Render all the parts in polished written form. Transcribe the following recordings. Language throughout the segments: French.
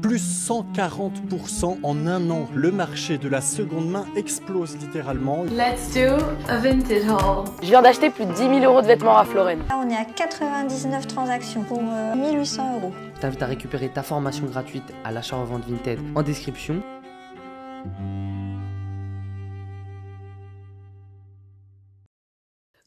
Plus 140% en un an. Le marché de la seconde main explose littéralement. Let's do a vintage haul. Je viens d'acheter plus de 10 000 € de vêtements à Floren. Là, on est à 99 transactions pour 1 800 €. Je t'invite à récupérer ta formation gratuite à l'achat-revente Vinted en description.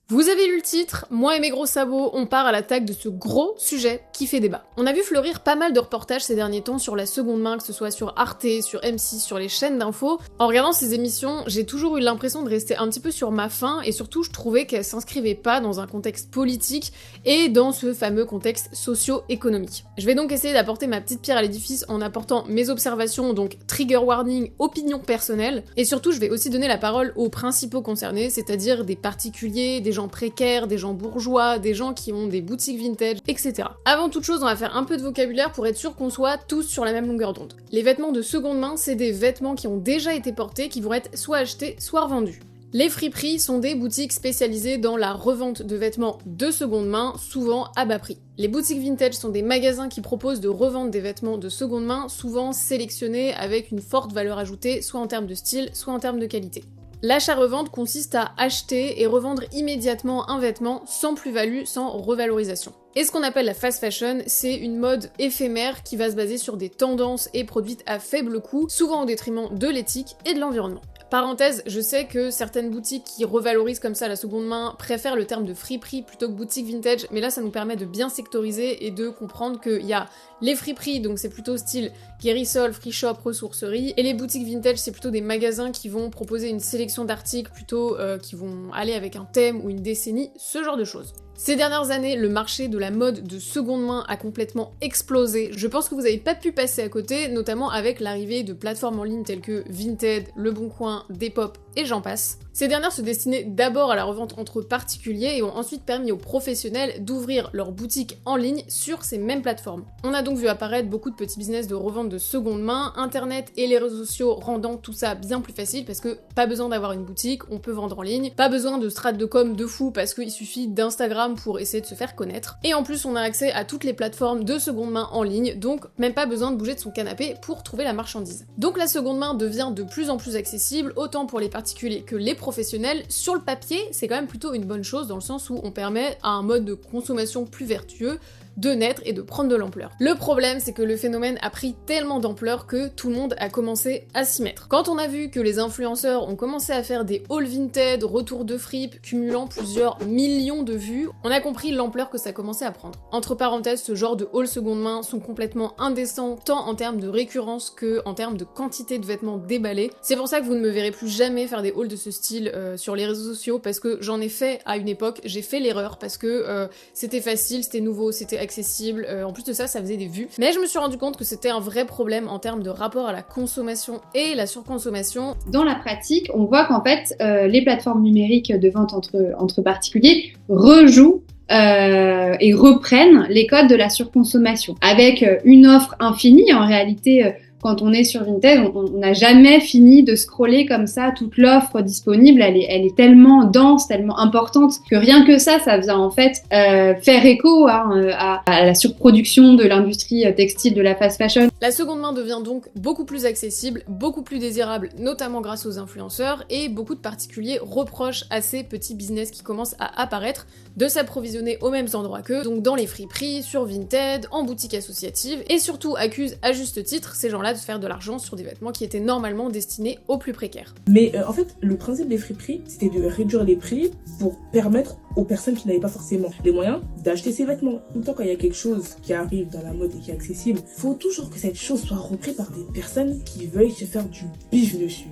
Vous avez lu le titre, moi et mes gros sabots, on part à l'attaque de ce gros sujet qui fait débat. On a vu fleurir pas mal de reportages ces derniers temps sur la seconde main, que ce soit sur Arte, sur M6, sur les chaînes d'infos. En regardant ces émissions, j'ai toujours eu l'impression de rester un petit peu sur ma faim, et surtout je trouvais qu'elles s'inscrivaient pas dans un contexte politique et dans ce fameux contexte socio-économique. Je vais donc essayer d'apporter ma petite pierre à l'édifice en apportant mes observations, donc trigger warning, opinion personnelle, et surtout je vais aussi donner la parole aux principaux concernés, c'est-à-dire des particuliers, des gens précaires, des gens bourgeois, des gens qui ont des boutiques vintage, etc. Avant toute chose, on va faire un peu de vocabulaire pour être sûr qu'on soit tous sur la même longueur d'onde. Les vêtements de seconde main, c'est des vêtements qui ont déjà été portés, qui vont être soit achetés, soit revendus. Les friperies sont des boutiques spécialisées dans la revente de vêtements de seconde main, souvent à bas prix. Les boutiques vintage sont des magasins qui proposent de revendre des vêtements de seconde main, souvent sélectionnés avec une forte valeur ajoutée, soit en termes de style, soit en termes de qualité. L'achat-revente consiste à acheter et revendre immédiatement un vêtement sans plus-value, sans revalorisation. Et ce qu'on appelle la fast fashion, c'est une mode éphémère qui va se baser sur des tendances et produites à faible coût, souvent au détriment de l'éthique et de l'environnement. Parenthèse, je sais que certaines boutiques qui revalorisent comme ça la seconde main préfèrent le terme de friperie plutôt que boutique vintage, mais là ça nous permet de bien sectoriser et de comprendre qu'il y a les friperies, donc c'est plutôt style guérissol, free shop, ressourcerie, et les boutiques vintage c'est plutôt des magasins qui vont proposer une sélection d'articles plutôt qui vont aller avec un thème ou une décennie, ce genre de choses. Ces dernières années, le marché de la mode de seconde main a complètement explosé. Je pense que vous n'avez pas pu passer à côté, notamment avec l'arrivée de plateformes en ligne telles que Vinted, Le Bon Coin, Depop et j'en passe. Ces dernières se destinaient d'abord à la revente entre particuliers et ont ensuite permis aux professionnels d'ouvrir leurs boutiques en ligne sur ces mêmes plateformes. On a donc vu apparaître beaucoup de petits business de revente de seconde main, internet et les réseaux sociaux rendant tout ça bien plus facile parce que pas besoin d'avoir une boutique, on peut vendre en ligne, pas besoin de strat de com de fou parce qu'il suffit d'Instagram pour essayer de se faire connaître. Et en plus on a accès à toutes les plateformes de seconde main en ligne, donc même pas besoin de bouger de son canapé pour trouver la marchandise. Donc la seconde main devient de plus en plus accessible, autant pour les particuliers que les professionnels. Sur le papier, c'est quand même plutôt une bonne chose dans le sens où on permet à un mode de consommation plus vertueux de naître et de prendre de l'ampleur. Le problème, c'est que le phénomène a pris tellement d'ampleur que tout le monde a commencé à s'y mettre. Quand on a vu que les influenceurs ont commencé à faire des hauls Vinted, retours de fripe, cumulant plusieurs millions de vues, on a compris l'ampleur que ça commençait à prendre. Entre parenthèses, ce genre de hauls seconde main sont complètement indécents, tant en termes de récurrence que en termes de quantité de vêtements déballés. C'est pour ça que vous ne me verrez plus jamais faire des hauls de ce style sur les réseaux sociaux, parce que j'en ai fait à une époque, j'ai fait l'erreur, parce que c'était facile, c'était nouveau, c'était accessible, en plus de ça, ça faisait des vues. Mais je me suis rendu compte que c'était un vrai problème en termes de rapport à la consommation et la surconsommation. Dans la pratique, on voit qu'en fait, les plateformes numériques de vente entre particuliers rejouent et reprennent les codes de la surconsommation. Avec une offre infinie, en réalité, quand on est sur Vinted, on n'a jamais fini de scroller comme ça toute l'offre disponible. Elle est tellement dense, tellement importante que rien que ça vient en fait faire écho à la surproduction de l'industrie textile de la fast fashion. La seconde main devient donc beaucoup plus accessible, beaucoup plus désirable, notamment grâce aux influenceurs, et beaucoup de particuliers reprochent à ces petits business qui commencent à apparaître de s'approvisionner aux mêmes endroits qu'eux, donc dans les friperies, sur Vinted, en boutique associative, et surtout accusent à juste titre ces gens-là de faire de l'argent sur des vêtements qui étaient normalement destinés aux plus précaires. Mais en fait, le principe des friperies, c'était de réduire les prix pour permettre aux personnes qui n'avaient pas forcément les moyens d'acheter ces vêtements. Tout le temps quand il y a quelque chose qui arrive dans la mode et qui est accessible, faut toujours que cette chose soit reprise par des personnes qui veuillent se faire du bif dessus.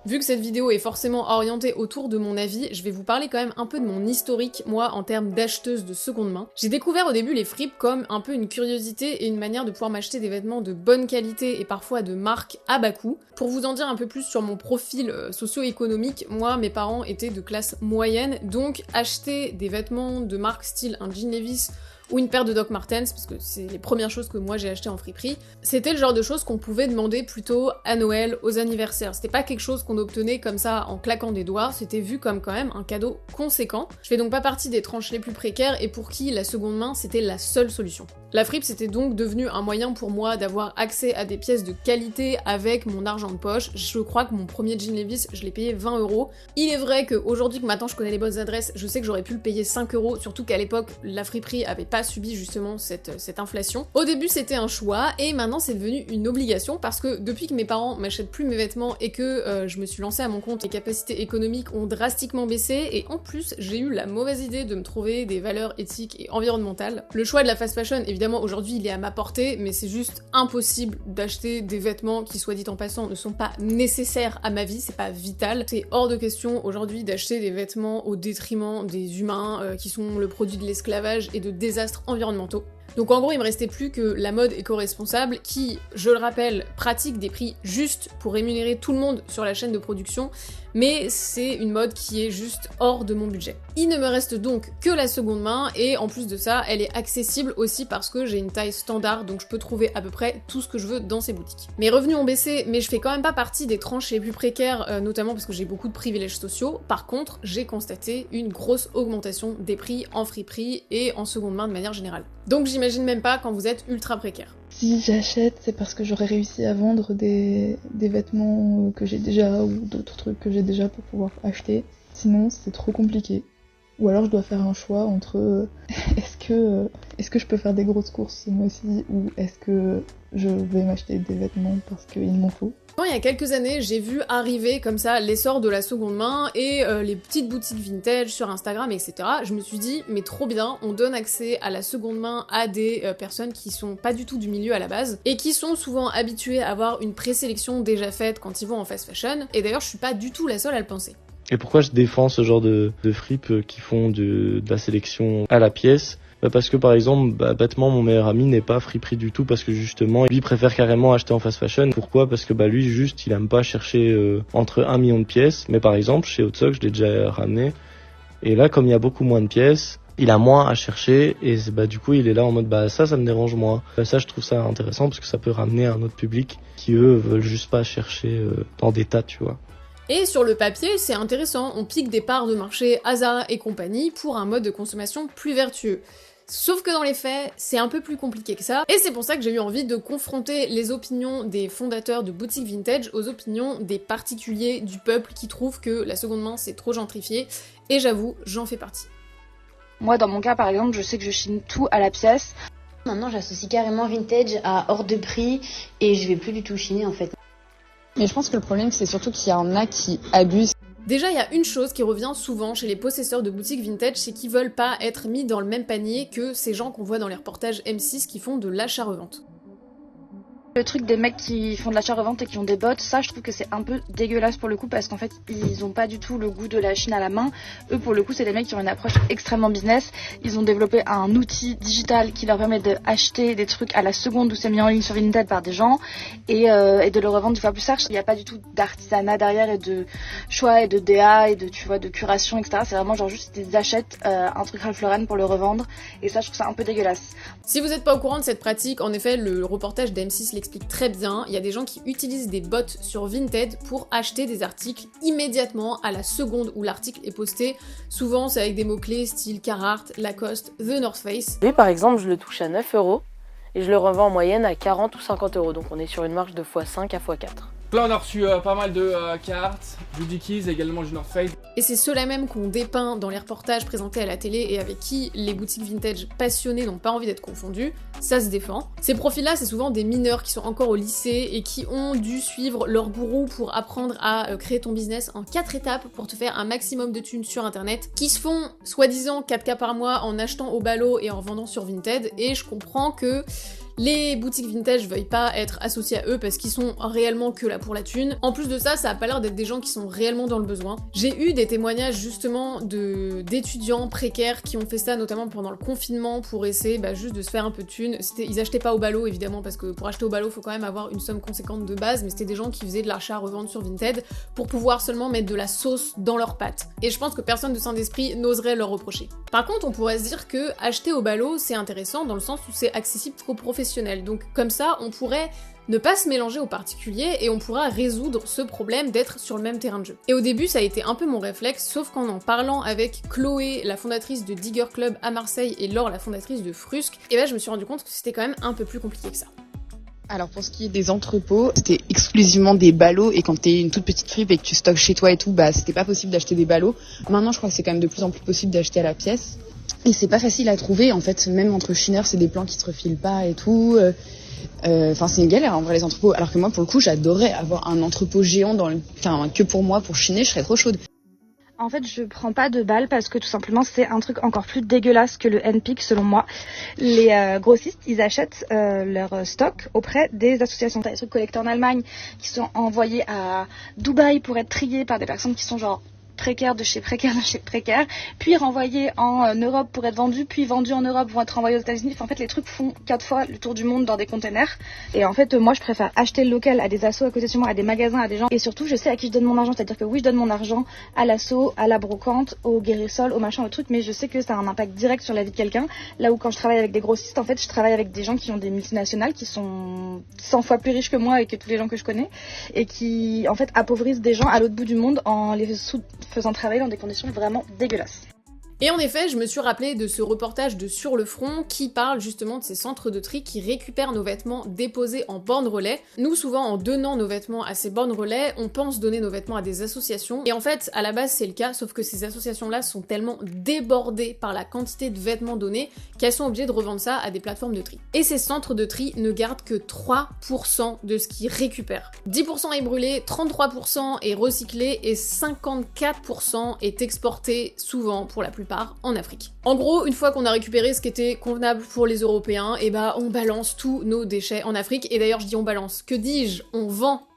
Vu que cette vidéo est forcément orientée autour de mon avis, je vais vous parler quand même un peu de mon historique, moi, en termes d'acheteuse de seconde main. J'ai découvert au début les fripes comme un peu une curiosité et une manière de pouvoir m'acheter des vêtements de bonne qualité et parfois de marque à bas coût. Pour vous en dire un peu plus sur mon profil socio-économique, moi, mes parents étaient de classe moyenne, donc acheter des vêtements de marque style un jean Levi's ou une paire de Doc Martens, parce que c'est les premières choses que moi j'ai achetées en friperie, c'était le genre de choses qu'on pouvait demander plutôt à Noël, aux anniversaires. C'était pas quelque chose qu'on obtenait comme ça en claquant des doigts, c'était vu comme quand même un cadeau conséquent. Je fais donc pas partie des tranches les plus précaires et pour qui la seconde main c'était la seule solution. La fripe c'était donc devenu un moyen pour moi d'avoir accès à des pièces de qualité avec mon argent de poche. Je crois que mon premier jean Levi's, je l'ai payé 20 €. Il est vrai qu'aujourd'hui que maintenant je connais les bonnes adresses, je sais que j'aurais pu le payer 5 €, surtout qu'à l'époque la friperie avait pas subi justement cette inflation. Au début c'était un choix et maintenant c'est devenu une obligation parce que depuis que mes parents m'achètent plus mes vêtements et que je me suis lancée à mon compte, les capacités économiques ont drastiquement baissé et en plus j'ai eu la mauvaise idée de me trouver des valeurs éthiques et environnementales. Le choix de la fast fashion, évidemment aujourd'hui il est à ma portée, mais c'est juste impossible d'acheter des vêtements qui, soit dit en passant, ne sont pas nécessaires à ma vie, c'est pas vital. C'est hors de question aujourd'hui d'acheter des vêtements au détriment des humains qui sont le produit de l'esclavage et de désastres environnementaux. Donc en gros, il me restait plus que la mode éco-responsable qui, je le rappelle, pratique des prix justes pour rémunérer tout le monde sur la chaîne de production, mais c'est une mode qui est juste hors de mon budget. Il ne me reste donc que la seconde main, et en plus de ça, elle est accessible aussi parce que j'ai une taille standard, donc je peux trouver à peu près tout ce que je veux dans ces boutiques. Mes revenus ont baissé, mais je fais quand même pas partie des tranches les plus précaires, notamment parce que j'ai beaucoup de privilèges sociaux. Par contre, j'ai constaté une grosse augmentation des prix en friperie et en seconde main de manière générale. Donc j'imagine même pas quand vous êtes ultra précaire. Si j'achète, c'est parce que j'aurais réussi à vendre des vêtements que j'ai déjà ou d'autres trucs que j'ai déjà pour pouvoir acheter. Sinon, c'est trop compliqué. Ou alors je dois faire un choix entre est-ce que je peux faire des grosses courses ce mois-ci ou est-ce que je vais m'acheter des vêtements parce qu'il m'en faut. Il y a quelques années, j'ai vu arriver comme ça l'essor de la seconde main et les petites boutiques vintage sur Instagram, etc. Je me suis dit, mais trop bien, on donne accès à la seconde main à des personnes qui sont pas du tout du milieu à la base et qui sont souvent habituées à avoir une présélection déjà faite quand ils vont en fast fashion. Et d'ailleurs, je suis pas du tout la seule à le penser. Et pourquoi je défends ce genre de fripes qui font de la sélection à la pièce ? Parce que par exemple, bêtement, mon meilleur ami n'est pas friperie du tout parce que justement, lui préfère carrément acheter en fast fashion. Pourquoi ? Parce que lui, juste, il aime pas chercher entre 1 million de pièces. Mais par exemple, chez Hotsock, je l'ai déjà ramené. Et là, comme il y a beaucoup moins de pièces, il a moins à chercher et du coup, il est là en mode ça me dérange moins. Ça, je trouve ça intéressant parce que ça peut ramener un autre public qui, eux, veulent juste pas chercher dans des tas, tu vois. Et sur le papier, c'est intéressant, on pique des parts de marché à Zara et compagnie pour un mode de consommation plus vertueux. Sauf que dans les faits, c'est un peu plus compliqué que ça, et c'est pour ça que j'ai eu envie de confronter les opinions des fondateurs de boutiques vintage aux opinions des particuliers du peuple qui trouvent que la seconde main c'est trop gentrifié, et j'avoue, j'en fais partie. Moi dans mon cas par exemple, je sais que je chine tout à la pièce. Maintenant j'associe carrément vintage à hors de prix, et je vais plus du tout chiner en fait. Mais je pense que le problème c'est surtout qu'il y en a qui abusent. Déjà, il y a une chose qui revient souvent chez les possesseurs de boutiques vintage, c'est qu'ils veulent pas être mis dans le même panier que ces gens qu'on voit dans les reportages M6 qui font de l'achat-revente. Le truc des mecs qui font de l'achat-revente et qui ont des bots, ça je trouve que c'est un peu dégueulasse pour le coup parce qu'en fait ils ont pas du tout le goût de la Chine à la main. Eux pour le coup c'est des mecs qui ont une approche extrêmement business. Ils ont développé un outil digital qui leur permet d'acheter des trucs à la seconde où c'est mis en ligne sur Vinted par des gens et de le revendre 2 fois plus cher. Il n'y a pas du tout d'artisanat derrière et de choix et de DA et de curation etc. C'est vraiment genre juste ils achètent un truc Ralph Lauren pour le revendre et ça je trouve ça un peu dégueulasse. Si vous n'êtes pas au courant de cette pratique, en effet le reportage d'M6 l'explique très bien, il y a des gens qui utilisent des bots sur Vinted pour acheter des articles immédiatement à la seconde où l'article est posté. Souvent c'est avec des mots-clés style Carhartt, Lacoste, The North Face. Lui par exemple je le touche à 9 € et je le revends en moyenne à 40 ou 50 €, donc on est sur une marge de x5 à x4. Là on a reçu pas mal de Carhartt, du Dickies, également du North Face. Et c'est ceux-là même qu'on dépeint dans les reportages présentés à la télé et avec qui les boutiques vintage passionnées n'ont pas envie d'être confondues, ça se défend. Ces profils-là, c'est souvent des mineurs qui sont encore au lycée et qui ont dû suivre leur gourou pour apprendre à créer ton business en 4 étapes pour te faire un maximum de thunes sur internet, qui se font soi-disant 4K par mois en achetant au ballot et en revendant sur Vinted, et je comprends que les boutiques vintage veuillent pas être associées à eux parce qu'ils sont réellement que là pour la thune. En plus de ça, ça a pas l'air d'être des gens qui sont réellement dans le besoin. J'ai eu des témoignages justement d'étudiants précaires qui ont fait ça notamment pendant le confinement pour essayer juste de se faire un peu de thune. Ils achetaient pas au ballot évidemment parce que pour acheter au ballot faut quand même avoir une somme conséquente de base, mais c'était des gens qui faisaient de l'achat à revendre sur Vinted pour pouvoir seulement mettre de la sauce dans leurs pâtes. Et je pense que personne de sain d'esprit n'oserait leur reprocher. Par contre, on pourrait se dire que acheter au ballot c'est intéressant dans le sens où c'est accessible qu'aux professionnels. Donc comme ça, on pourrait ne pas se mélanger aux particuliers et on pourra résoudre ce problème d'être sur le même terrain de jeu. Et au début ça a été un peu mon réflexe, sauf qu'en en parlant avec Chloé, la fondatrice de Digger Club à Marseille, et Laure, la fondatrice de Frusque, et ben je me suis rendu compte que c'était quand même un peu plus compliqué que ça. Alors pour ce qui est des entrepôts, c'était exclusivement des ballots et quand t'es une toute petite fripe et que tu stockes chez toi et tout, bah c'était pas possible d'acheter des ballots. Maintenant je crois que c'est quand même de plus en plus possible d'acheter à la pièce. Et c'est pas facile à trouver en fait, même entre chineurs c'est des plans qui se refilent pas et tout. Enfin c'est une galère en vrai les entrepôts. Alors que moi pour le coup j'adorais avoir un entrepôt géant que pour moi pour chiner, je serais trop chaude. En fait, je prends pas de balles parce que tout simplement c'est un truc encore plus dégueulasse que le NPIC selon moi. Les grossistes, ils achètent leur stock auprès des associations. T'as des trucs collectés en Allemagne qui sont envoyés à Dubaï pour être triés par des personnes qui sont genre précaires de chez précaires, puis renvoyés en Europe pour être vendus, puis vendus en Europe vont être renvoyés aux États-Unis. Enfin, en fait, les trucs font 4 fois le tour du monde dans des containers. Et en fait, moi, je préfère acheter le local à des assos à côté de chez moi, à des magasins, à des gens. Et surtout, je sais à qui je donne mon argent. C'est-à-dire que oui, je donne mon argent à l'asso, à la brocante, au guérissol, au machin, au truc, mais je sais que ça a un impact direct sur la vie de quelqu'un. Là où quand je travaille avec des grossistes, en fait, je travaille avec des gens qui ont des multinationales, qui sont 100 fois plus riches que moi et que tous les gens que je connais, et qui, en fait, appauvrissent des gens à l'autre bout du monde en les faisant travailler dans des conditions vraiment dégueulasses. Et en effet, je me suis rappelé de ce reportage de Sur le Front qui parle justement de ces centres de tri qui récupèrent nos vêtements déposés en bornes relais. Nous, souvent, en donnant nos vêtements à ces bornes relais, on pense donner nos vêtements à des associations. Et en fait, à la base, c'est le cas, sauf que ces associations-là sont tellement débordées par la quantité de vêtements donnés qu'elles sont obligées de revendre ça à des plateformes de tri. Et ces centres de tri ne gardent que 3% de ce qu'ils récupèrent. 10% est brûlé, 33% est recyclé et 54% est exporté, souvent, pour la plupart, en Afrique. En gros, une fois qu'on a récupéré ce qui était convenable pour les Européens, et bah on balance tous nos déchets en Afrique. Et d'ailleurs, je dis on balance, que dis-je? On vend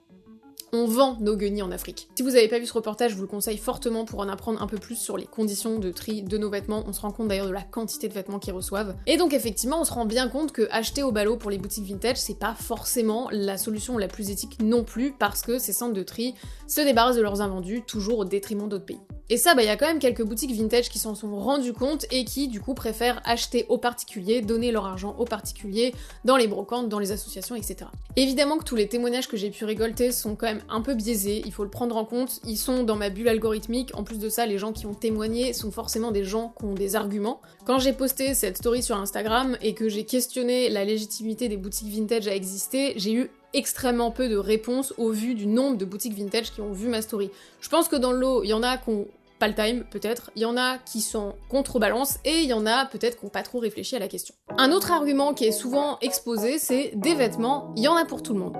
nos guenilles en Afrique. Si vous avez pas vu ce reportage, je vous le conseille fortement pour en apprendre un peu plus sur les conditions de tri de nos vêtements. On se rend compte d'ailleurs de la quantité de vêtements qu'ils reçoivent. Et donc effectivement, on se rend bien compte que acheter au ballot pour les boutiques vintage, c'est pas forcément la solution la plus éthique non plus, parce que ces centres de tri se débarrassent de leurs invendus, toujours au détriment d'autres pays. Et ça, bah y a quand même quelques boutiques vintage qui s'en sont rendues compte et qui du coup préfèrent acheter aux particuliers, donner leur argent aux particuliers, dans les brocantes, dans les associations, etc. Évidemment que tous les témoignages que j'ai pu récolter sont quand même un peu biaisés, il faut le prendre en compte, ils sont dans ma bulle algorithmique. En plus de ça, les gens qui ont témoigné sont forcément des gens qui ont des arguments. Quand j'ai posté cette story sur Instagram et que j'ai questionné la légitimité des boutiques vintage à exister, j'ai eu extrêmement peu de réponses au vu du nombre de boutiques vintage qui ont vu ma story. Je pense que dans le lot, il y en a qui ont pas le time, peut-être, il y en a qui sont contrebalance, et il y en a peut-être qui n'ont pas trop réfléchi à la question. Un autre argument qui est souvent exposé, c'est des vêtements, il y en a pour tout le monde.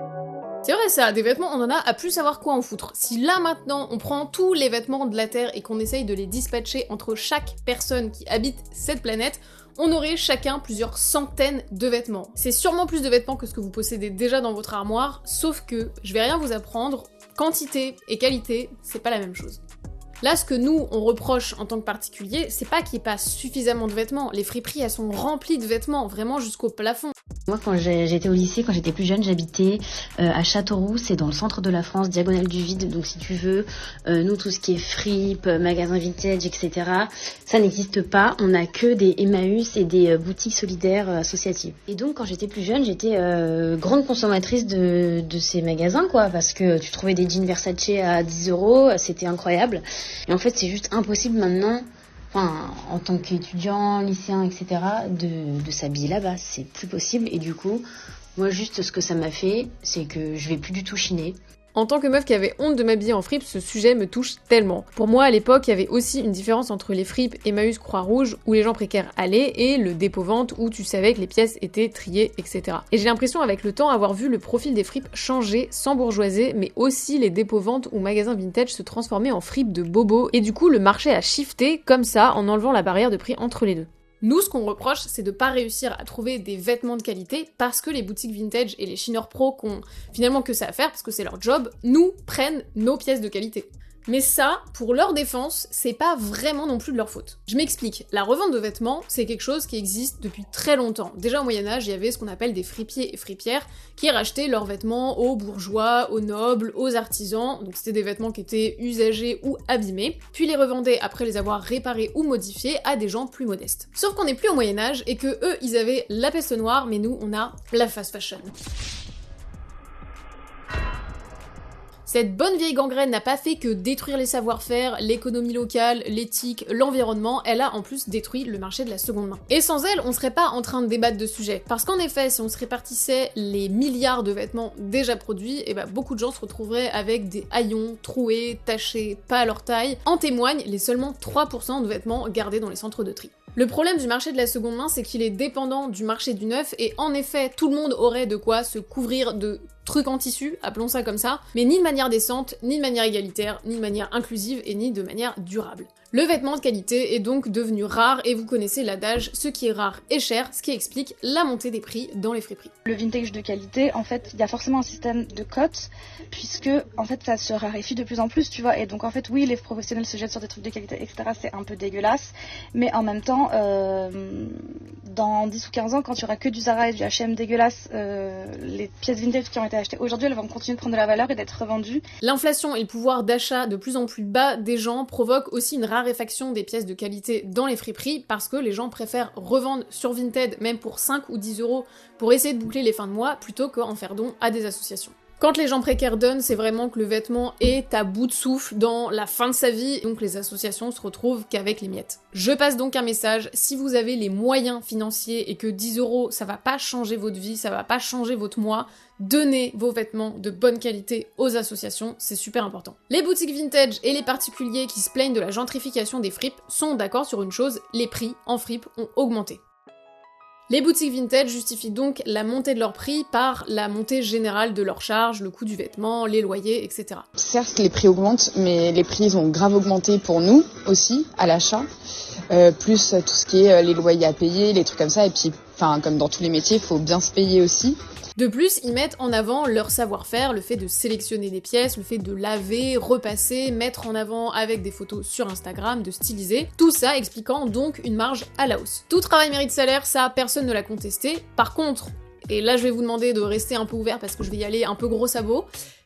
C'est vrai ça, des vêtements, on en a à plus savoir quoi en foutre. Si là maintenant, on prend tous les vêtements de la Terre et qu'on essaye de les dispatcher entre chaque personne qui habite cette planète, on aurait chacun plusieurs centaines de vêtements. C'est sûrement plus de vêtements que ce que vous possédez déjà dans votre armoire, sauf que, je vais rien vous apprendre, quantité et qualité, c'est pas la même chose. Là, ce que nous, on reproche en tant que particulier, c'est pas qu'il n'y ait pas suffisamment de vêtements. Les friperies, elles sont remplies de vêtements, vraiment jusqu'au plafond. Moi, quand j'étais au lycée, quand j'étais plus jeune, j'habitais à Châteauroux, c'est dans le centre de la France, diagonale du vide. Donc si tu veux, nous, tout ce qui est fripe, magasin vintage, etc., ça n'existe pas. On n'a que des Emmaüs et des boutiques solidaires associatives. Et donc, quand j'étais plus jeune, j'étais grande consommatrice de ces magasins, quoi, parce que tu trouvais des jeans Versace à 10 €, c'était incroyable. Et en fait, c'est juste impossible maintenant, enfin, en tant qu'étudiant, lycéen, etc., de s'habiller là-bas. C'est plus possible. Et du coup, moi, juste ce que ça m'a fait, c'est que je vais plus du tout chiner. En tant que meuf qui avait honte de m'habiller en fripe, ce sujet me touche tellement. Pour moi, à l'époque, il y avait aussi une différence entre les fripes Emmaüs Croix-Rouge, où les gens précaires allaient, et le dépôt-vente, où tu savais que les pièces étaient triées, etc. Et j'ai l'impression, avec le temps, avoir vu le profil des fripes changer, s'embourgeoiser, mais aussi les dépôts-ventes ou magasins vintage se transformer en fripes de bobos, et du coup, le marché a shifté, comme ça, en enlevant la barrière de prix entre les deux. Nous, ce qu'on reproche, c'est de pas réussir à trouver des vêtements de qualité parce que les boutiques vintage et les chineurs pro qui ont finalement que ça à faire, parce que c'est leur job, nous prennent nos pièces de qualité. Mais ça, pour leur défense, c'est pas vraiment non plus de leur faute. Je m'explique, la revente de vêtements, c'est quelque chose qui existe depuis très longtemps. Déjà au Moyen-Âge, il y avait ce qu'on appelle des fripiers et fripières qui rachetaient leurs vêtements aux bourgeois, aux nobles, aux artisans, donc c'était des vêtements qui étaient usagés ou abîmés, puis les revendaient après les avoir réparés ou modifiés à des gens plus modestes. Sauf qu'on n'est plus au Moyen-Âge et que eux, ils avaient la peste noire, mais nous, on a la fast fashion. Cette bonne vieille gangrène n'a pas fait que détruire les savoir-faire, l'économie locale, l'éthique, l'environnement, elle a en plus détruit le marché de la seconde main. Et sans elle, on serait pas en train de débattre de ce sujet. Parce qu'en effet, si on se répartissait les milliards de vêtements déjà produits, et beaucoup de gens se retrouveraient avec des haillons, troués, tachés, pas à leur taille. En témoignent les seulement 3% de vêtements gardés dans les centres de tri. Le problème du marché de la seconde main, c'est qu'il est dépendant du marché du neuf, et en effet, tout le monde aurait de quoi se couvrir de trucs en tissu, appelons ça comme ça, mais ni de manière décente, ni de manière égalitaire, ni de manière inclusive, et ni de manière durable. Le vêtement de qualité est donc devenu rare, et vous connaissez l'adage, ce qui est rare est cher, ce qui explique la montée des prix dans les friperies. Le vintage de qualité, en fait, il y a forcément un système de cotes, puisque, en fait, ça se raréfie de plus en plus, tu vois, et donc, en fait, oui, les professionnels se jettent sur des trucs de qualité, etc., c'est un peu dégueulasse, mais en même temps, dans 10 ou 15 ans, quand il y aura que du Zara et du H&M dégueulasse, les pièces vintage qui ont été achetées aujourd'hui, elles vont continuer de prendre de la valeur et d'être revendues. L'inflation et le pouvoir d'achat de plus en plus bas des gens provoquent aussi une raréfaction des pièces de qualité dans les friperies, parce que les gens préfèrent revendre sur Vinted, même pour 5 ou 10 euros, pour essayer de boucler les fins de mois, plutôt qu'en faire don à des associations. Quand les gens précaires donnent, c'est vraiment que le vêtement est à bout de souffle dans la fin de sa vie, donc les associations se retrouvent qu'avec les miettes. Je passe donc un message, si vous avez les moyens financiers et que 10 euros, ça va pas changer votre vie, ça va pas changer votre mois, donnez vos vêtements de bonne qualité aux associations, c'est super important. Les boutiques vintage et les particuliers qui se plaignent de la gentrification des fripes sont d'accord sur une chose, les prix en fripe ont augmenté. Les boutiques vintage justifient donc la montée de leur prix par la montée générale de leurs charges, le coût du vêtement, les loyers, etc. Certes, les prix augmentent, mais les prix ont grave augmenté pour nous aussi, à l'achat. Plus tout ce qui est les loyers à payer, les trucs comme ça. Et puis, comme dans tous les métiers, il faut bien se payer aussi. De plus, ils mettent en avant leur savoir-faire, le fait de sélectionner des pièces, le fait de laver, repasser, mettre en avant avec des photos sur Instagram, de styliser, tout ça expliquant donc une marge à la hausse. Tout travail mérite salaire, ça personne ne l'a contesté. Par contre, et là je vais vous demander de rester un peu ouvert parce que je vais y aller un peu gros sabot,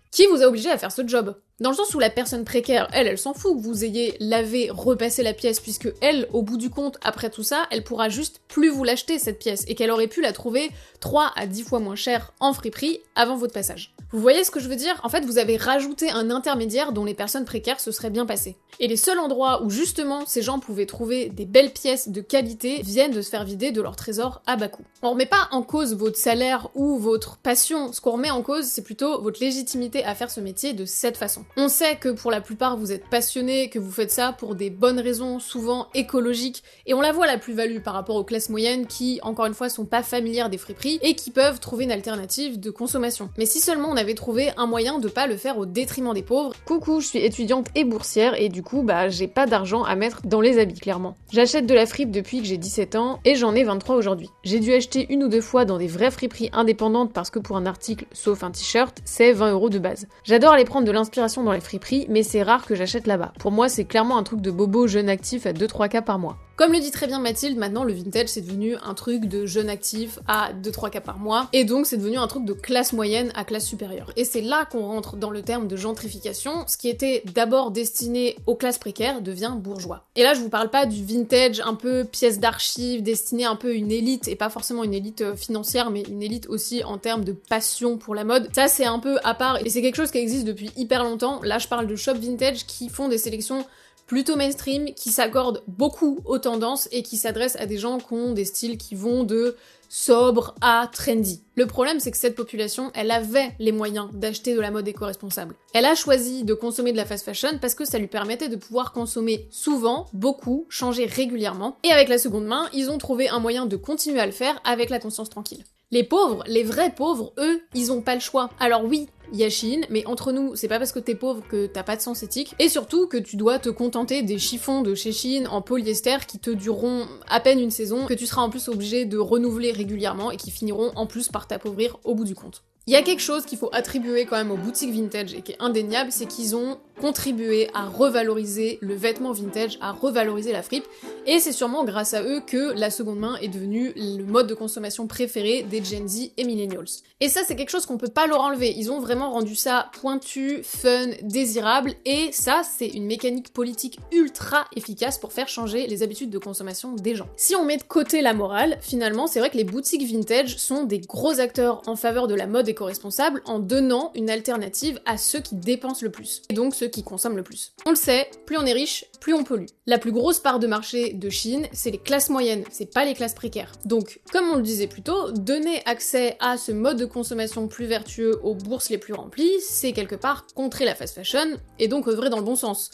qui vous a obligé à faire ce job ? Dans le sens où la personne précaire, elle s'en fout que vous ayez lavé, repassé la pièce, puisque elle, au bout du compte, après tout ça, elle pourra juste plus vous l'acheter cette pièce, et qu'elle aurait pu la trouver 3 à 10 fois moins chère en friperie avant votre passage. Vous voyez ce que je veux dire ? En fait, vous avez rajouté un intermédiaire dont les personnes précaires se seraient bien passées. Et les seuls endroits où justement ces gens pouvaient trouver des belles pièces de qualité viennent de se faire vider de leur trésor à bas coût. On remet pas en cause votre salaire ou votre passion, ce qu'on remet en cause, c'est plutôt votre légitimité à faire ce métier de cette façon. On sait que pour la plupart vous êtes passionnés, que vous faites ça pour des bonnes raisons, souvent écologiques, et on la voit la plus-value par rapport aux classes moyennes qui, encore une fois, sont pas familières des friperies et qui peuvent trouver une alternative de consommation. Mais si seulement on avait trouvé un moyen de pas le faire au détriment des pauvres. Coucou, je suis étudiante et boursière et du coup, j'ai pas d'argent à mettre dans les habits, clairement. J'achète de la fripe depuis que j'ai 17 ans et j'en ai 23 aujourd'hui. J'ai dû acheter 1 ou 2 fois dans des vraies friperies indépendantes parce que pour un article, sauf un t-shirt, c'est 20 € de base. J'adore aller prendre de l'inspiration dans les friperies, mais c'est rare que j'achète là-bas. Pour moi, c'est clairement un truc de bobo jeune actif à 2-3 cas par mois. Comme le dit très bien Mathilde, maintenant le vintage c'est devenu un truc de jeune actif à 2-3 cas par mois, et donc c'est devenu un truc de classe moyenne à classe supérieure. Et c'est là qu'on rentre dans le terme de gentrification, ce qui était d'abord destiné aux classes précaires devient bourgeois. Et là je vous parle pas du vintage un peu pièce d'archives, destiné un peu à une élite, et pas forcément une élite financière, mais une élite aussi en termes de passion pour la mode. Ça c'est un peu à part, et c'est quelque chose qui existe depuis hyper longtemps. Là je parle de shops vintage qui font des sélections plutôt mainstream, qui s'accordent beaucoup aux tendances et qui s'adressent à des gens qui ont des styles qui vont de sobre à trendy. Le problème, c'est que cette population, elle avait les moyens d'acheter de la mode éco-responsable. Elle a choisi de consommer de la fast fashion parce que ça lui permettait de pouvoir consommer souvent, beaucoup, changer régulièrement. Et avec la seconde main, ils ont trouvé un moyen de continuer à le faire avec la conscience tranquille. Les pauvres, les vrais pauvres, eux, ils ont pas le choix. Alors oui, il y a Shein, mais entre nous, c'est pas parce que t'es pauvre que t'as pas de sens éthique, et surtout que tu dois te contenter des chiffons de chez Shein en polyester qui te dureront à peine une saison, que tu seras en plus obligé de renouveler régulièrement et qui finiront en plus par t'appauvrir au bout du compte. Il y a quelque chose qu'il faut attribuer quand même aux boutiques vintage et qui est indéniable, c'est qu'ils ont contribué à revaloriser le vêtement vintage, à revaloriser la fripe, et c'est sûrement grâce à eux que la seconde main est devenue le mode de consommation préféré des Gen Z et Millennials. Et ça, c'est quelque chose qu'on peut pas leur enlever, ils ont vraiment rendu ça pointu, fun, désirable, et ça, c'est une mécanique politique ultra efficace pour faire changer les habitudes de consommation des gens. Si on met de côté la morale, finalement, c'est vrai que les boutiques vintage sont des gros acteurs en faveur de la mode éco-responsable en donnant une alternative à ceux qui dépensent le plus, et donc ceux qui consomment le plus. On le sait, plus on est riche, plus on pollue. La plus grosse part de marché de Chine, c'est les classes moyennes, c'est pas les classes précaires. Donc, comme on le disait plus tôt, donner accès à ce mode de consommation plus vertueux aux bourses les plus remplies, c'est quelque part contrer la fast fashion, et donc œuvrer dans le bon sens.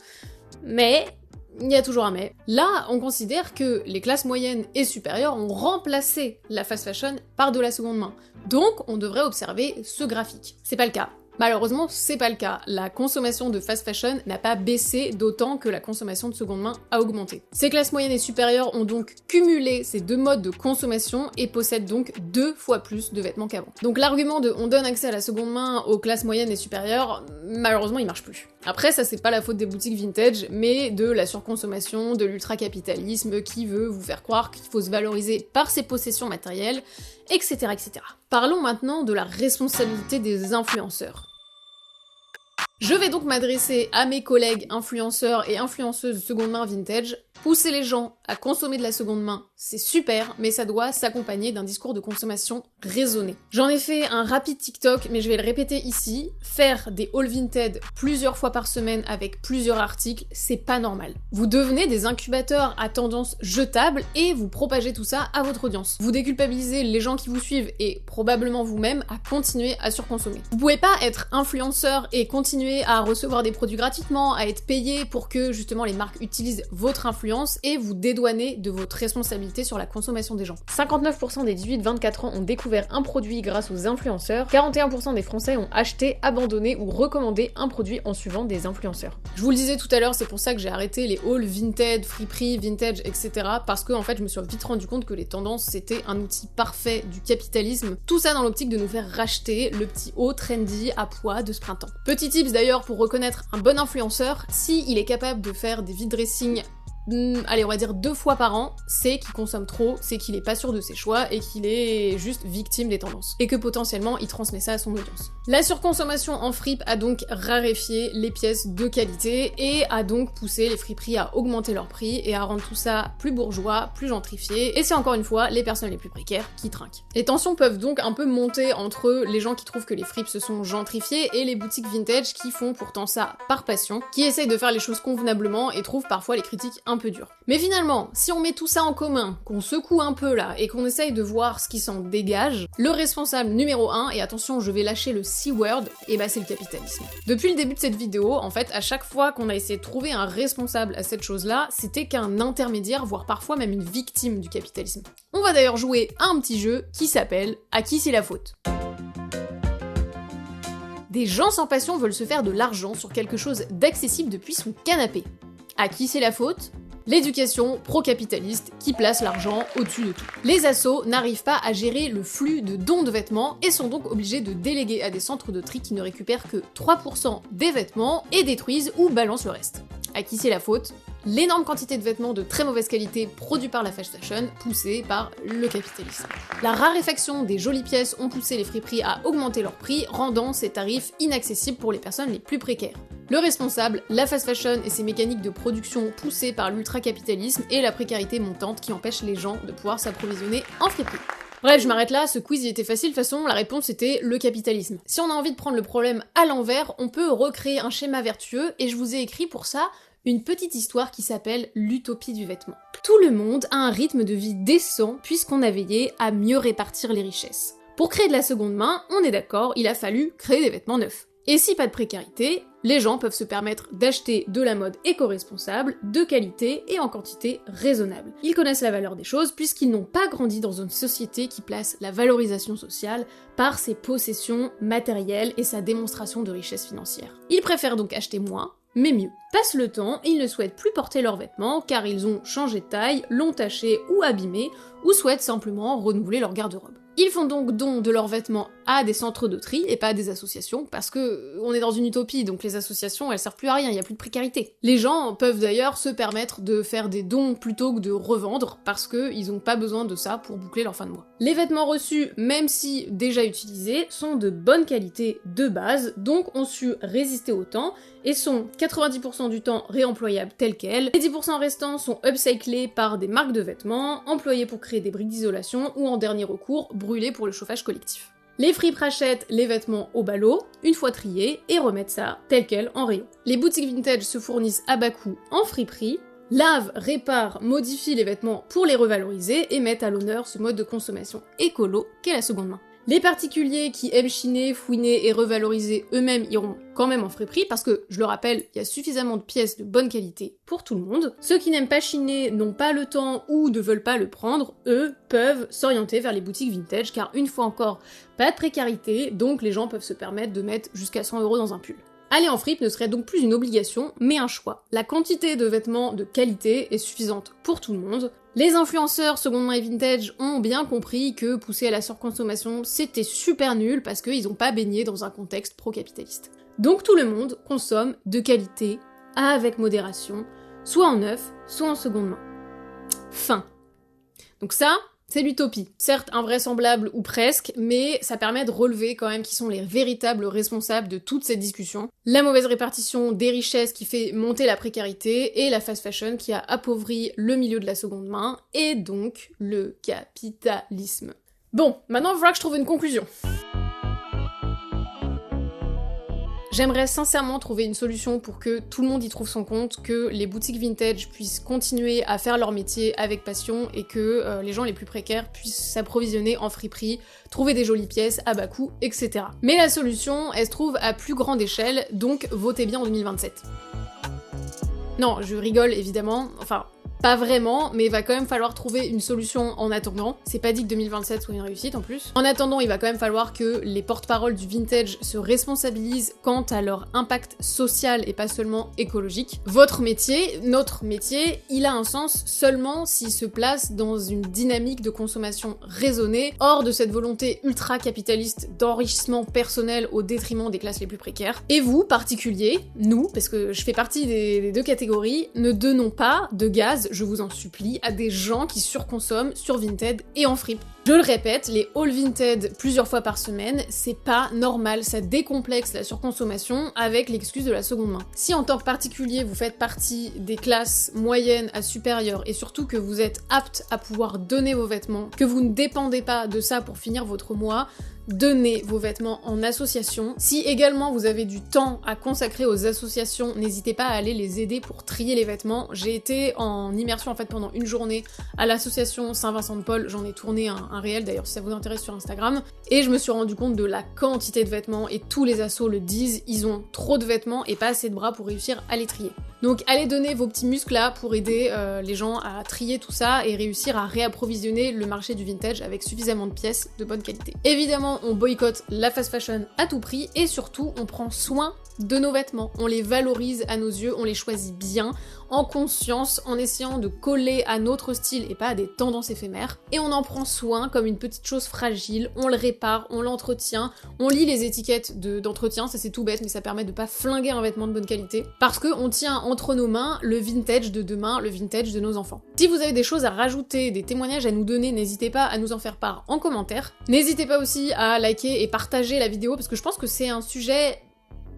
Mais il y a toujours un mais. Là, on considère que les classes moyennes et supérieures ont remplacé la fast fashion par de la seconde main. Donc, on devrait observer ce graphique. C'est pas le cas. Malheureusement, c'est pas le cas. La consommation de fast fashion n'a pas baissé d'autant que la consommation de seconde main a augmenté. Ces classes moyennes et supérieures ont donc cumulé ces deux modes de consommation et possèdent donc 2 fois plus de vêtements qu'avant. Donc l'argument de on donne accès à la seconde main aux classes moyennes et supérieures, malheureusement il marche plus. Après, ça c'est pas la faute des boutiques vintage, mais de la surconsommation, de l'ultra-capitalisme qui veut vous faire croire qu'il faut se valoriser par ses possessions matérielles, etc., etc. Parlons maintenant de la responsabilité des influenceurs. Je vais donc m'adresser à mes collègues influenceurs et influenceuses de seconde main vintage. Pousser les gens à consommer de la seconde main, c'est super, mais ça doit s'accompagner d'un discours de consommation raisonné. J'en ai fait un rapide TikTok, mais je vais le répéter ici. Faire des hauls vintage plusieurs fois par semaine avec plusieurs articles, c'est pas normal. Vous devenez des incubateurs à tendance jetable et vous propagez tout ça à votre audience. Vous déculpabilisez les gens qui vous suivent et probablement vous-même à continuer à surconsommer. Vous pouvez pas être influenceur et continuer à recevoir des produits gratuitement, à être payé pour que justement les marques utilisent votre influence et vous dédouaner de votre responsabilité sur la consommation des gens. 59% des 18-24 ans ont découvert un produit grâce aux influenceurs, 41% des Français ont acheté, abandonné ou recommandé un produit en suivant des influenceurs. Je vous le disais tout à l'heure, c'est pour ça que j'ai arrêté les hauls vintage, friperie, vintage, etc. parce que en fait je me suis vite rendu compte que les tendances c'était un outil parfait du capitalisme, tout ça dans l'optique de nous faire racheter le petit haut trendy à poids de ce printemps. Petit tips d'ailleurs pour reconnaître un bon influenceur, s'il est capable de faire des vide dressing allez, on va dire 2 fois par an, c'est qu'il consomme trop, c'est qu'il est pas sûr de ses choix et qu'il est juste victime des tendances. Et que potentiellement, il transmet ça à son audience. La surconsommation en fripe a donc raréfié les pièces de qualité et a donc poussé les friperies à augmenter leur prix et à rendre tout ça plus bourgeois, plus gentrifié. Et c'est encore une fois les personnes les plus précaires qui trinquent. Les tensions peuvent donc un peu monter entre les gens qui trouvent que les fripes se sont gentrifiées et les boutiques vintage qui font pourtant ça par passion, qui essayent de faire les choses convenablement et trouvent parfois les critiques un peu dur. Mais finalement, si on met tout ça en commun, qu'on secoue un peu là, et qu'on essaye de voir ce qui s'en dégage, le responsable numéro 1, et attention je vais lâcher le C-word, et bah c'est le capitalisme. Depuis le début de cette vidéo, en fait, à chaque fois qu'on a essayé de trouver un responsable à cette chose-là, c'était qu'un intermédiaire, voire parfois même une victime du capitalisme. On va d'ailleurs jouer à un petit jeu qui s'appelle « À qui c'est la faute ?». Des gens sans passion veulent se faire de l'argent sur quelque chose d'accessible depuis son canapé. À qui c'est la faute ? L'éducation pro-capitaliste qui place l'argent au-dessus de tout. Les assos n'arrivent pas à gérer le flux de dons de vêtements et sont donc obligés de déléguer à des centres de tri qui ne récupèrent que 3% des vêtements et détruisent ou balancent le reste. À qui c'est la faute ? L'énorme quantité de vêtements de très mauvaise qualité produits par la fast fashion, poussée par le capitalisme. La raréfaction des jolies pièces ont poussé les friperies à augmenter leurs prix, rendant ces tarifs inaccessibles pour les personnes les plus précaires. Le responsable, la fast fashion et ses mécaniques de production poussées par l'ultra-capitalisme et la précarité montante qui empêche les gens de pouvoir s'approvisionner en friperie. Bref, je m'arrête là, ce quiz il était facile, de toute façon la réponse était le capitalisme. Si on a envie de prendre le problème à l'envers, on peut recréer un schéma vertueux et je vous ai écrit pour ça une petite histoire qui s'appelle l'utopie du vêtement. Tout le monde a un rythme de vie décent puisqu'on a veillé à mieux répartir les richesses. Pour créer de la seconde main, on est d'accord, il a fallu créer des vêtements neufs. Et si pas de précarité, les gens peuvent se permettre d'acheter de la mode éco-responsable, de qualité et en quantité raisonnable. Ils connaissent la valeur des choses puisqu'ils n'ont pas grandi dans une société qui place la valorisation sociale par ses possessions matérielles et sa démonstration de richesse financière. Ils préfèrent donc acheter moins, mais mieux. Passe le temps, ils ne souhaitent plus porter leurs vêtements car ils ont changé de taille, l'ont taché ou abîmé, ou souhaitent simplement renouveler leur garde-robe. Ils font donc don de leurs vêtements à des centres de tri et pas à des associations, parce que on est dans une utopie, donc les associations elles servent plus à rien, il y a plus de précarité. Les gens peuvent d'ailleurs se permettre de faire des dons plutôt que de revendre, parce que ils ont pas besoin de ça pour boucler leur fin de mois. Les vêtements reçus, même si déjà utilisés, sont de bonne qualité de base, donc ont su résister au temps, et sont 90% du temps réemployables tels quels. Les 10% restants sont upcyclés par des marques de vêtements, employés pour créer des briques d'isolation, ou en dernier recours, brûlés pour le chauffage collectif. Les fripes rachètent les vêtements au ballot, une fois triés, et remettent ça tel quel en rayon. Les boutiques vintage se fournissent à bas coût en friperie, lavent, réparent, modifient les vêtements pour les revaloriser et mettent à l'honneur ce mode de consommation écolo qu'est la seconde main. Les particuliers qui aiment chiner, fouiner et revaloriser eux-mêmes iront quand même en friperie parce que, je le rappelle, il y a suffisamment de pièces de bonne qualité pour tout le monde. Ceux qui n'aiment pas chiner, n'ont pas le temps ou ne veulent pas le prendre, eux peuvent s'orienter vers les boutiques vintage car une fois encore, pas de précarité, donc les gens peuvent se permettre de mettre jusqu'à 100 € dans un pull. Aller en fripe ne serait donc plus une obligation, mais un choix. La quantité de vêtements de qualité est suffisante pour tout le monde. Les influenceurs seconde main et vintage ont bien compris que pousser à la surconsommation, c'était super nul parce qu'ils n'ont pas baigné dans un contexte pro-capitaliste. Donc tout le monde consomme de qualité, avec modération, soit en neuf, soit en seconde main. Fin. Donc ça, c'est l'utopie. Certes invraisemblable ou presque, mais ça permet de relever quand même qui sont les véritables responsables de toute cette discussion. La mauvaise répartition des richesses qui fait monter la précarité et la fast fashion qui a appauvri le milieu de la seconde main et donc le capitalisme. Bon, maintenant il va falloir que je trouve une conclusion. J'aimerais sincèrement trouver une solution pour que tout le monde y trouve son compte, que les boutiques vintage puissent continuer à faire leur métier avec passion et que les gens les plus précaires puissent s'approvisionner en friperie, trouver des jolies pièces à bas coût, etc. Mais la solution, elle se trouve à plus grande échelle, donc votez bien en 2027. Non, je rigole évidemment, enfin... pas vraiment, mais il va quand même falloir trouver une solution en attendant. C'est pas dit que 2027 soit une réussite en plus. En attendant, il va quand même falloir que les porte-paroles du vintage se responsabilisent quant à leur impact social et pas seulement écologique. Votre métier, notre métier, il a un sens seulement s'il se place dans une dynamique de consommation raisonnée, hors de cette volonté ultra-capitaliste d'enrichissement personnel au détriment des classes les plus précaires. Et vous, particuliers, nous, parce que je fais partie des deux catégories, ne donnons pas de gaz, je vous en supplie, à des gens qui surconsomment sur Vinted et en fripe. Je le répète, les hauls Vinted plusieurs fois par semaine, c'est pas normal, ça décomplexe la surconsommation avec l'excuse de la seconde main. Si en tant que particulier vous faites partie des classes moyennes à supérieures et surtout que vous êtes apte à pouvoir donner vos vêtements, que vous ne dépendez pas de ça pour finir votre mois, donnez vos vêtements en association. Si également vous avez du temps à consacrer aux associations, n'hésitez pas à aller les aider pour trier les vêtements. J'ai été en immersion en fait pendant une journée à l'association Saint-Vincent-de-Paul, j'en ai tourné un réel d'ailleurs si ça vous intéresse sur Instagram, et je me suis rendu compte de la quantité de vêtements et tous les assos le disent, ils ont trop de vêtements et pas assez de bras pour réussir à les trier. Donc allez donner vos petits muscles là pour aider les gens à trier tout ça et réussir à réapprovisionner le marché du vintage avec suffisamment de pièces de bonne qualité. Évidemment, on boycotte la fast fashion à tout prix et surtout on prend soin de nos vêtements, on les valorise à nos yeux, on les choisit bien, en conscience, en essayant de coller à notre style et pas à des tendances éphémères, et on en prend soin comme une petite chose fragile, on le répare, on l'entretient, on lit les étiquettes d'entretien, ça c'est tout bête mais ça permet de pas flinguer un vêtement de bonne qualité, parce que on tient entre nos mains le vintage de demain, le vintage de nos enfants. Si vous avez des choses à rajouter, des témoignages à nous donner, n'hésitez pas à nous en faire part en commentaire, n'hésitez pas aussi à liker et partager la vidéo parce que je pense que c'est un sujet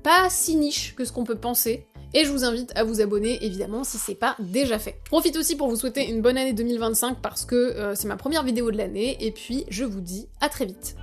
pas si niche que ce qu'on peut penser, et je vous invite à vous abonner évidemment si c'est pas déjà fait. Je profite aussi pour vous souhaiter une bonne année 2025 parce que c'est ma première vidéo de l'année, et puis je vous dis à très vite.